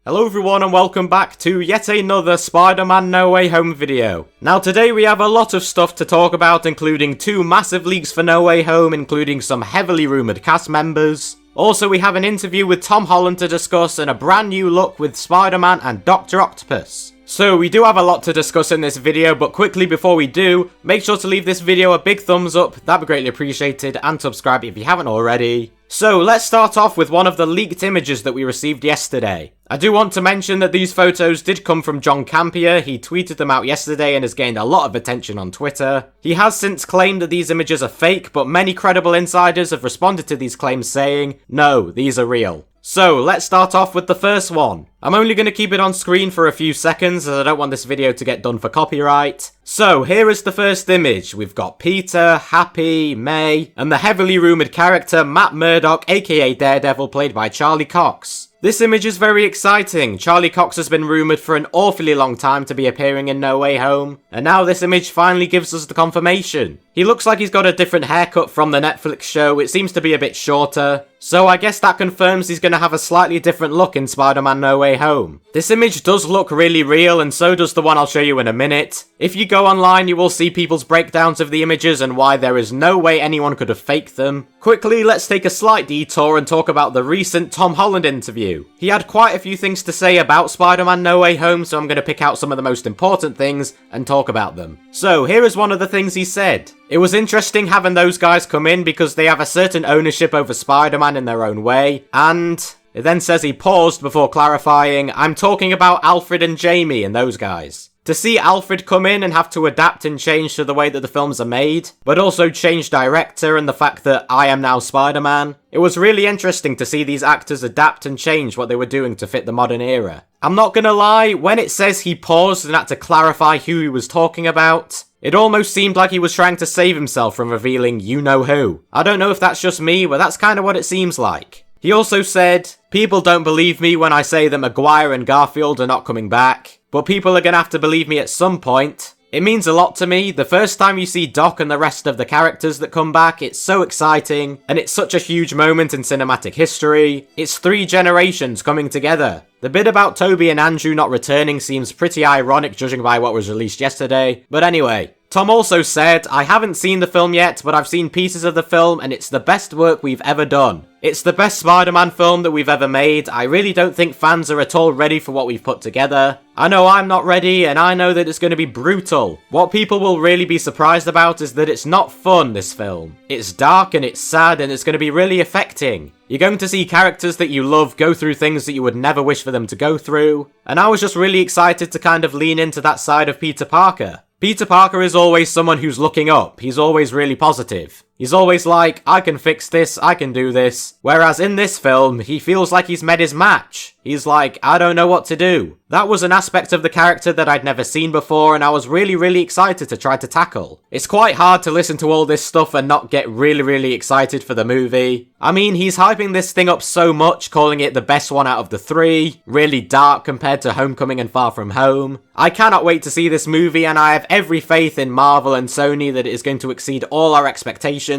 Hello everyone and welcome back to yet another Spider-Man No Way Home video. Now today we have a lot of stuff to talk about, including 2 massive leaks for No Way Home, including some heavily rumoured cast members. Also we have an interview with Tom Holland to discuss and a brand new look with Spider-Man and Dr. Octopus. So we do have a lot to discuss in this video, but quickly before we do, make sure to leave this video a big thumbs up, that'd be greatly appreciated, and subscribe if you haven't already. So let's start off with one of the leaked images that we received yesterday. I do want to mention that these photos did come from John Campier. He tweeted them out yesterday and has gained a lot of attention on Twitter. He has since claimed that these images are fake, but many credible insiders have responded to these claims saying, no, these are real. So, let's start off with the first one. I'm only going to keep it on screen for a few seconds as I don't want this video to get done for copyright. So, here is the first image. We've got Peter, Happy, May, and the heavily rumoured character Matt Murdock, aka Daredevil, played by Charlie Cox. This image is very exciting. Charlie Cox has been rumoured for an awfully long time to be appearing in No Way Home, and now this image finally gives us the confirmation. He looks like he's got a different haircut from the Netflix show, it seems to be a bit shorter, so I guess that confirms he's going to have a slightly different look in Spider-Man No Way Home. This image does look really real, and so does the one I'll show you in a minute. If you go online, you will see people's breakdowns of the images and why there is no way anyone could have faked them. Quickly, let's take a slight detour and talk about the recent Tom Holland interview. He had quite a few things to say about Spider-Man No Way Home, so I'm going to pick out some of the most important things and talk about them. So, here is one of the things he said. It was interesting having those guys come in because they have a certain ownership over Spider-Man in their own way, and it then says he paused before clarifying, I'm talking about Alfred and Jamie and those guys. To see Alfred come in and have to adapt and change to the way that the films are made, but also change director and the fact that I am now Spider-Man, it was really interesting to see these actors adapt and change what they were doing to fit the modern era. I'm not gonna lie, when it says he paused and had to clarify who he was talking about, it almost seemed like he was trying to save himself from revealing you-know-who. I don't know if that's just me, but that's kind of what it seems like. He also said, people don't believe me when I say that Maguire and Garfield are not coming back, but people are gonna have to believe me at some point. It means a lot to me. The first time you see Doc and the rest of the characters that come back, it's so exciting, and it's such a huge moment in cinematic history. It's 3 generations coming together. The bit about Tobey and Andrew not returning seems pretty ironic judging by what was released yesterday, but anyway. Tom also said, I haven't seen the film yet, but I've seen pieces of the film and it's the best work we've ever done. It's the best Spider-Man film that we've ever made. I really don't think fans are at all ready for what we've put together. I know I'm not ready, and I know that it's going to be brutal. What people will really be surprised about is that it's not fun, this film. It's dark and it's sad and it's going to be really affecting. You're going to see characters that you love go through things that you would never wish for them to go through. And I was just really excited to kind of lean into that side of Peter Parker. Peter Parker is always someone who's looking up. He's always really positive. He's always like, I can fix this, I can do this. Whereas in this film, he feels like he's met his match. He's like, I don't know what to do. That was an aspect of the character that I'd never seen before and I was really excited to try to tackle. It's quite hard to listen to all this stuff and not get really excited for the movie. I mean, he's hyping this thing up so much, calling it the best one out of the 3, really dark compared to Homecoming and Far From Home. I cannot wait to see this movie and I have every faith in Marvel and Sony that it is going to exceed all our expectations.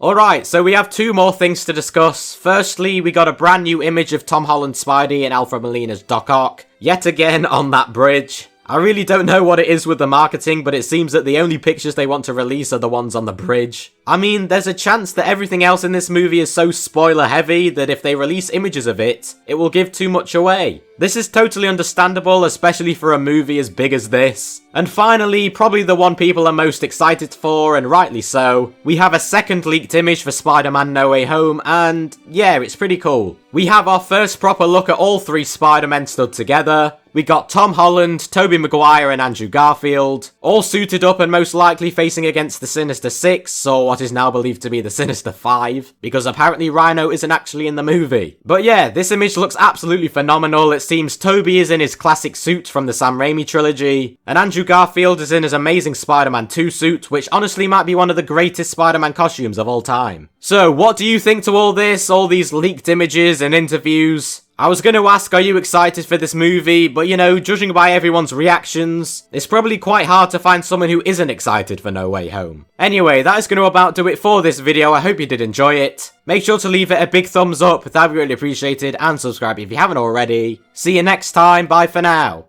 Alright, so we have 2 more things to discuss. Firstly, we got a brand new image of Tom Holland's Spidey and Alfred Molina's Doc Ock, yet again on that bridge. I really don't know what it is with the marketing, but it seems that the only pictures they want to release are the ones on the bridge. I mean, there's a chance that everything else in this movie is so spoiler heavy that if they release images of it, it will give too much away. This is totally understandable, especially for a movie as big as this. And finally, probably the one people are most excited for, and rightly so, we have a second leaked image for Spider-Man No Way Home, and yeah, it's pretty cool. We have our first proper look at all 3 Spider-Men stood together. We got Tom Holland, Tobey Maguire and Andrew Garfield, all suited up and most likely facing against the Sinister Six, or what is now believed to be the Sinister Five, because apparently Rhino isn't actually in the movie. But yeah, this image looks absolutely phenomenal. It seems Tobey is in his classic suit from the Sam Raimi trilogy, and Andrew Garfield is in his amazing Spider-Man 2 suit, which honestly might be one of the greatest Spider-Man costumes of all time. So, what do you think to all this, all these leaked images and interviews? I was going to ask, are you excited for this movie? But you know, judging by everyone's reactions, it's probably quite hard hard to find someone who isn't excited for No Way Home. Anyway, that is going to about do it for this video. I hope you did enjoy it. Make sure to leave it a big thumbs up, that'd be really appreciated, and subscribe if you haven't already. See you next time, bye for now.